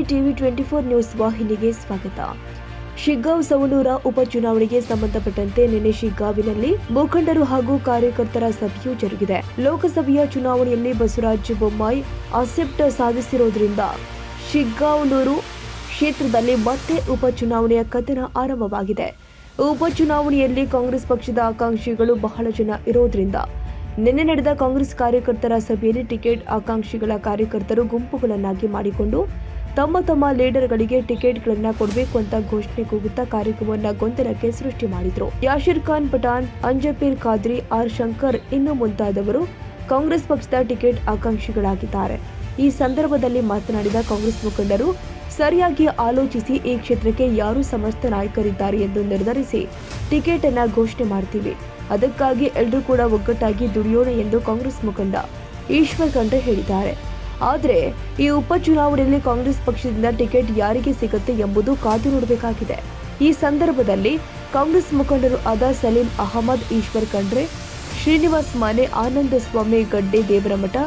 TV 24 news ವಾಹಿನಿಗೆ ಸ್ವಾಗತ. ಶಿಗ್ಗಾಂವ್ ಸವಣೂರ ಉಪಚುನಾವಣೆಗೆ ಸಂಬಂಧಪಟ್ಟಂತೆ ನಿನ್ನೆ ಶಿಗ್ಗಾಂವಿನಲ್ಲಿ ಮುಖಂಡರು ಹಾಗೂ ಕಾರ್ಯಕರ್ತರ ಸಭೆಯೂ ಜರುಗಿದೆ. ಲೋಕಸಭೆಯ ಚುನಾವಣೆಯಲ್ಲಿ ಬಸವರಾಜ ಬೊಮ್ಮಾಯಿ ಅಸೆಪ್ಟ್ ಸಾಧಿಸಿರುವುದರಿಂದ ಶಿಗ್ಗಾಂವನೂರು ಕ್ಷೇತ್ರದಲ್ಲಿ ಮತ್ತೆ ಉಪಚುನಾವಣೆಯ ಕದನ ಆರಂಭವಾಗಿದೆ. ಉಪಚುನಾವಣೆಯಲ್ಲಿ ಕಾಂಗ್ರೆಸ್ ಪಕ್ಷದ ಆಕಾಂಕ್ಷಿಗಳು ಬಹಳ ಜನ ಇರೋದ್ರಿಂದ ನಿನ್ನೆ ನಡೆದ ಕಾಂಗ್ರೆಸ್ ಕಾರ್ಯಕರ್ತರ ಸಭೆಯಲ್ಲಿ ಟಿಕೆಟ್ ಆಕಾಂಕ್ಷಿಗಳ ಕಾರ್ಯಕರ್ತರು ಗುಂಪುಗಳನ್ನಾಗಿ ಮಾಡಿಕೊಂಡು ತಮ್ಮ ತಮ್ಮ ಲೀಡರ್ಗಳಿಗೆ ಟಿಕೆಟ್ಗಳನ್ನು ಕೊಡಬೇಕು ಅಂತ ಘೋಷಣೆ ಕೂಗುತ್ತಾ ಕಾರ್ಯಕ್ರಮವನ್ನು ಗೊಂದಲಕ್ಕೆ ಸೃಷ್ಟಿ ಮಾಡಿದ್ರು. ಯಾಶಿರ್ ಖಾನ್ ಪಠಾಣ್, ಅಂಜಪೀರ್ ಖಾದ್ರಿ, ಆರ್ ಶಂಕರ್ ಇನ್ನು ಮುಂತಾದವರು ಕಾಂಗ್ರೆಸ್ ಪಕ್ಷದ ಟಿಕೆಟ್ ಆಕಾಂಕ್ಷಿಗಳಾಗಿದ್ದಾರೆ. ಈ ಸಂದರ್ಭದಲ್ಲಿ ಮಾತನಾಡಿದ ಕಾಂಗ್ರೆಸ್ ಮುಖಂಡರು, ಸರಿಯಾಗಿ ಆಲೋಚಿಸಿ ಈ ಕ್ಷೇತ್ರಕ್ಕೆ ಯಾರು ಸಮರ್ಥ ನಾಯಕರಿದ್ದಾರೆ ಎಂದು ನಿರ್ಧರಿಸಿ ಟಿಕೆಟ್ ಅನ್ನ ಘೋಷಣೆ ಮಾಡ್ತೀವಿ. ಅದಕ್ಕಾಗಿ ಎಲ್ಲರೂ ಕೂಡ ಒಗ್ಗಟ್ಟಾಗಿ ದುಡಿಯೋಣ ಎಂದು ಕಾಂಗ್ರೆಸ್ ಮುಖಂಡ ಈಶ್ವರ್ ಖಂಡ್ರೆ ಹೇಳಿದ್ದಾರೆ. ಆದರೆ ಈ ಉಪಚುನಾವಣೆಯಲ್ಲಿ ಕಾಂಗ್ರೆಸ್ ಪಕ್ಷದಿಂದ ಟಿಕೆಟ್ ಯಾರಿಗೆ ಸಿಗುತ್ತೆ ಎಂಬುದು ಕಾದು ನೋಡಬೇಕಾಗಿದೆ. ಈ ಸಂದರ್ಭದಲ್ಲಿ ಕಾಂಗ್ರೆಸ್ ಮುಖಂಡರು ಆದ ಸಲೀಂ ಅಹಮದ್, ಈಶ್ವರ್ ಖಂಡ್ರೆ, ಶ್ರೀನಿವಾಸ್ ಮಾನೆ, ಆನಂದ ಸ್ವಾಮಿ ಗಡ್ಡೆ, ದೇವರಮಠ,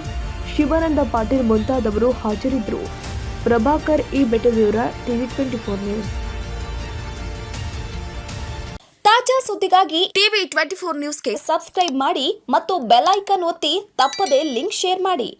ಶಿವಾನಂದ ಪಾಟೀಲ್ ಮುಂತಾದವರು ಹಾಜರಿದ್ದರು. Prabhakar E Betadevara, TV 24 news. ತಾಜಾ ಸುದ್ದಿಗಾಗಿ ಟಿವಿ 24 ನ್ಯೂಸ್ಗೆ ಸಬ್ಸ್ಕ್ರೈಬ್ ಮಾಡಿ ಮತ್ತು ಬೆಲ್ ಐಕಾನ್ ಒತ್ತಿ ತಪ್ಪದೇ ಲಿಂಕ್ ಶೇರ್ ಮಾಡಿ.